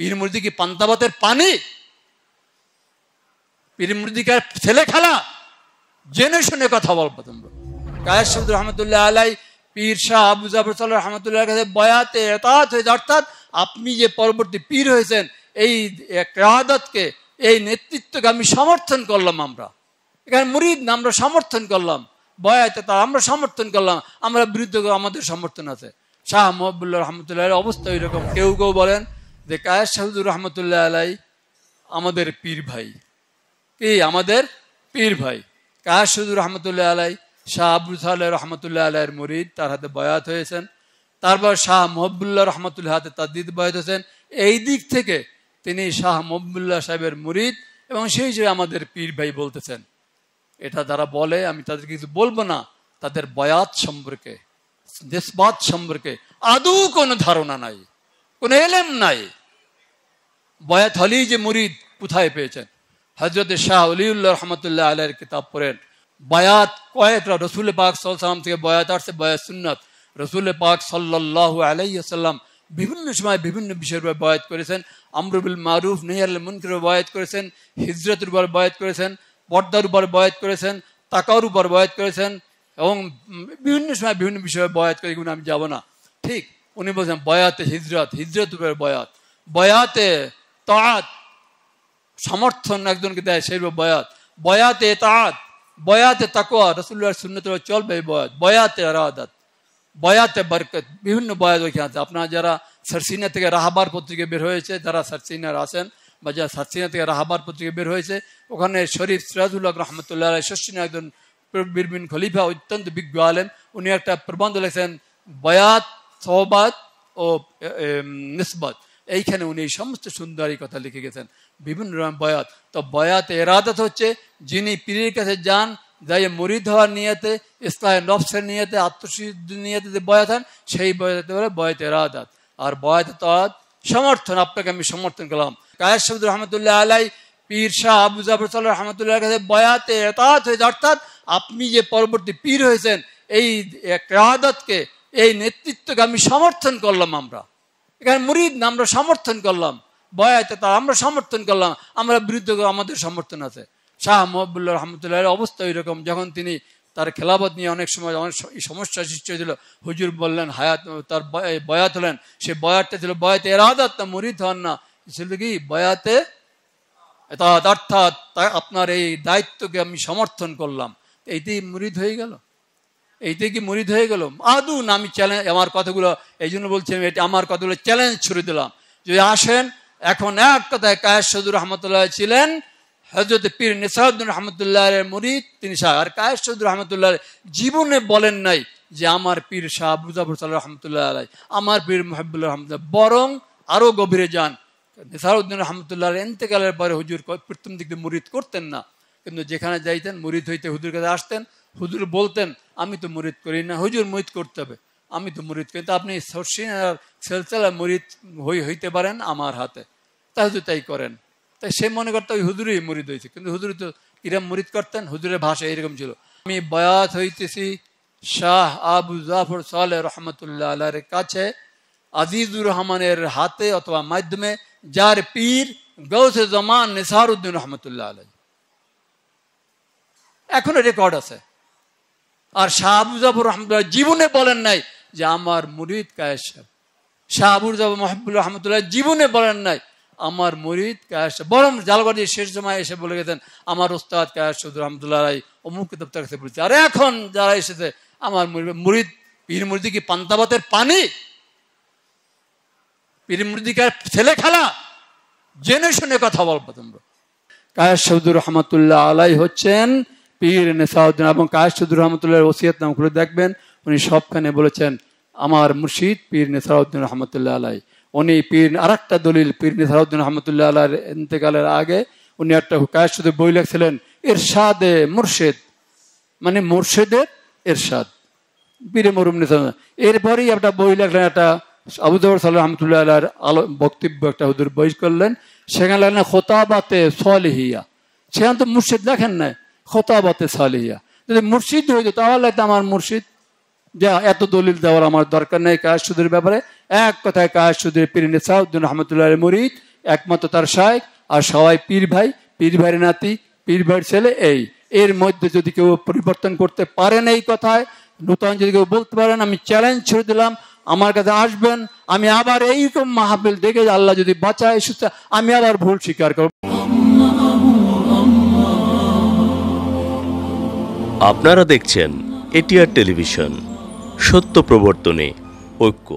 পীর মুরিদি কি পান্তাবাতের পানি? পীর মুরিদিকার ছেলে খেলা? জেনে শুনে কথা বলবো তোমরা। কায়েস সাহেব রহমতুল্লাহ আলাই পীর শাহ আবু জাফর সাল্লাহ রহমতুল্লাহ কাছে বয়াতে এতাত হয়েছে, অর্থাৎ আপনি যে পরবর্তী পীর হয়েছেন এই কিয়াদতকে, এই নেতৃত্বকে আমি সমর্থন করলাম। আমরা এখানে মুরিদ না, আমরা সমর্থন করলাম। বয়াতে তা আমরা সমর্থন করলাম, আমরা বিরুদ্ধে আমাদের সমর্থন আছে। শাহ মহবুল্লাহ রহমতুল্লাহ অবস্থা এরকম। কেউ কেউ বলেন যে কায়েস সাহেব রহমতুল্লাহ আলাই আমাদের পীর ভাই। কি আমাদের পীর ভাই? কায়েস সাহেব রহমতুল্লাহ আলাই শাহ আবু সালেহ রহমতুল্লাহ আলাইয়ের মুরিদ, তার হাতে বয়াত হয়েছেন। তারপর শাহ মহবুল্লাহ রহমতুল্লাহ হাতে তাদিদ বয়াত হয়েছেন। এই দিক থেকে তিনি শাহ মহবুল্লাহ সাহেবের মুরিদ এবং সেই হিসেবে আমাদের পীর ভাই বলতেছেন। এটা যারা বলে, আমি তাদের কিছু বলবো না, তাদের বয়াত সম্পর্কে, নিসবত সম্পর্কে আদৌ কোনো ধারণা নাই, কোনো এলেম নাই। বয়াত হলেই যে মুরিদ কোথায় পেয়েছেন? হযরত শাহ ওলিউল্লাহ রহমতুল্লাহ আলাইয়ের কিতাব পড়েন। বয়াত কয়েকটা, রসুল পাক সাল্লাল্লাহু আলাইহি ওয়াসাল্লাম থেকে বয়াত আসছে, বয়াত সুন্নাত। রসুল পাক সাল্লাল্লাহু আলাইহি ওয়াসাল্লাম বিভিন্ন সময় বিভিন্ন বিষয়ের উপর বয়াত করেছেন। আমর বিল মারুফ নাহি আনিল মুনকারের বয়াত করেছেন, হিজরতের উপর বয়াত করেছেন, পর্দার উপর বয়াত করেছেন, তাকাওয়ার উপর বয়াত করেছেন এবং বিভিন্ন সময় বিভিন্ন বিষয়ে বয়াত করে, এগুলো আমি যাব না। ঠিক উনি বলছেন বয়াতে হিজরত, হিজরত উপর বয়াত, বয়াতে তাআত, সমর্থন একজনকে দেয় সেই বয়াত, বয়াতে তাআত, বয়াতে তাকওয়া, রাসূলুল্লাহর সুন্নতের উপর চলবে বয়াত, বয়াতে ইরাদাত, বয়াতে বরকত, বিভিন্ন বয়াত ওইখানে আছে। আপনারা যারা সারসিনা থেকে রাহাবার পত্রিকা বের হয়েছে, যারা সারসিনার আছেন বা যারা সারসিনা থেকে রাহাবার পত্রিকা বের হয়েছে, ওখানে শরীফ সিরাজুল হক রহমতুল্লাহ আলাইহি সারসিনা একজন বীরবিন খলিফা, অত্যন্ত বিজ্ঞ আলেম, উনি একটা প্রবন্ধ লিখেছেন বয়াত, সহবাত ও নিসবত। এইখানে উনি এই সমস্ত সুন্দরী কথা লিখে গেছেন, বিভিন্ন রকম বয়াত। তো বয়াতে ইরাদাত হচ্ছে যিনি পীরের কাছে যান, যাই মুরিদ হওয়ার নিয়তে, ইসলাহ নফসের নিয়তে, আত্মশুদ্ধির নিয়তে যে বয়াত হন, সেই বয়াতে বলে বয়াতে ইরাদাত। আর বয়াতে তাআত সমর্থন, আপনাকে আমি সমর্থন করলাম। কায়েস সাহেব রহমতুল্লাহ আলাই পীর শাহ আবু জাফর সাল্লাহ রহমতুল্লাহর কাছে বয়াতে এতাত হয়েছে, অর্থাৎ আপনি যে পরবর্তী পীর হয়েছেন এই কিয়াদতকে, এই নেতৃত্বকে আমি সমর্থন করলাম। আমরা এখানে মুরিদ না, আমরা সমর্থন করলাম। বয়াতে তা আমরা সমর্থন করলাম, আমরা বিরুদ্ধে আমাদের সমর্থন আছে। শাহ মহবুল্লাহ রহমতুল্লাহ অবস্থা এরকম। যখন তিনি তার খেলাফত নিয়ে অনেক সময় অনেক সমস্যা সৃষ্টি হয়েছিল, হুজুর বললেন হায়াত, তার বয়াত হলেন, সে বয়াতটা ছিল বয়াতে ইরাদাত, না মুরিদ হন না, ছিল কি বয়াতে এতাআত, অর্থাৎ আপনার এই দায়িত্বকে আমি সমর্থন করলাম। এইটাই মুরিদ হয়ে গেল? এইটাই কি মুরিদ হয়ে গেল? আদৌ না। আমি চ্যালেঞ্জ, আমার কথাগুলো এই জন্য বলছি, আমি আমার কথাগুলো চ্যালেঞ্জ ছুড়ে দিলাম। যদি আসেন এখন এক কথায়, কায়েস সাহেব রহমতুল্লাহ ছিলেন হযরত পীর নিসাউদ্দিন রহমতুল্লাহ মুরিদ, তিনি শাহ। আর কায়েস সাহেব রহমতুল্লাহ জীবনে বলেন নাই যে আমার পীর শাহ আবু জাফর সাল্লাল্লাহু রহমতুল্লাহ আলাই, আমার পীর মুহিবুল্লাহ রহমতুল্লাহ, বরং আরো গভীরে যান। নিসাউদ্দিন রহমতুল্লাহ ইন্তেকালের পরে হুজুর প্রথম দিকে মুরিদ করতেন না, কিন্তু যেখানে যাইতেন মুরিদ হইতে হুজুর কাছে আসতেন, হুজুর বলতেন আমি তো মুরিদ করি না। হুজুর মুরিদ করতে হবে, আমি তো মুরিদ করি, তা আপনি সিলসিলা মুরিদ হইতে পারেন আমার হাতে, তা হুজুর তাই করেন। তাই সে মনে করতো ওই হুজুরই মুরিদ হয়েছে, কিন্তু হুজুর তো কিরম মুরিদ করতেন, হুজুরের ভাষা এরকম ছিল, আমি বয়াত হইতেছি শাহ আবু জাফর সালেহ রহমতুল্লাহ আলাইহির কাছে, আজিজুর রহমানের হাতে অথবা মাধ্যমে, যার পীর গৌসে জামান নিসারউদ্দিন রহমতুল্লাহ আলাইহি। এখনো রেকর্ড আছে। আর শাহ আবু জাফর রহমতুল্লাহ জীবনে বলেন নাই যে আমার মুরিদ কায়েস সাহেব। শাহ আবু জাফর মহিবুল্লাহ রহমতুল্লাহ জীবনে বলেন নাই আমার মুরিদ কায়েস সাহেব, বরং জালবাড়ি শেষ সময় এসে বলে গেছেন আমার ওস্তাদ কায়েস সাহেব রহমতুল্লাহ আলাইহি অমুক কিতাব তার কাছে পড়েছে। আর এখন যারা এসেছে আমার মুরিদ, পীর মুরিদি কি পান্তাবাতের পানি? পীর মুরিদিকার ছেলে খেলা? জেনে শুনে কথা বলবো তোমরা। কায়েস সাহেব রহমতুল্লাহ আলাইহি হচ্ছেন পীর নিসাউদ্দিন, এবং কায়েস সাহেব রহমতুল্লাহর ওসিয়ত নাম করে দেখবেন, উনি সবখানে বলেছেন আমার মুর্শিদ পীর নিসাউদ্দিন রহমতুল্লাহ আলাইহি। উনি পীর, আর একটা দলিল, পীর নিসাউদ্দিন রহমতুল্লাহ আলাইহির ইন্তেকালের আগে উনি একটা কায়েস সাহেব বই লিখছিলেন ইরশাদে মুর্শিদ, মানে মুর্শিদের ইরশাদ, পীরে মরহুম নিসাউদ্দিন। এরপরেই একটা বই লেখলেন, একটা আবু জাফর সালেহ রহমতুল্লাহ আলাইহির বক্তব্য একটা হুজুর বই করলেন, সেখানে লেখলেন খোতাবাতে সালেহিয়া। সেখানে তো মুর্শিদ লেখেন না, খোতাবাতে সালেহিয়া। যদি মুর্শিদ হইতো তাহলে তো আমার মুর্শিদ, যা এত দলিল দেওয়ার আমার দরকার নেই কায়েস সাহেবের ব্যাপারে। এক কথায় কায়েস সাহেব পীর নিসাউদ্দিন রহমতুল্লাহ আলাইহির মুরিদ একমাত্র তার শায়েখ, আর সবাই পীর ভাই, পীর ভাইয়ের নাতি, পীর ভাইয়ের ছেলে। এর মধ্যে যদি কেউ পরিবর্তন করতে পারেন এই কথায়, নূতন যদি কেউ বলতে পারেন, আমি চ্যালেঞ্জ ছেড়ে দিলাম, আমার কাছে আসবেন, আমি আবার এইরকম মাহফিল দেখে আল্লাহ যদি বাঁচায় সুস্থ, আমি আবার ভুল স্বীকার করব। আপনারা দেখছেন এটিআর টেলিভিশন, সত্য প্রবর্তনে ঐক্য।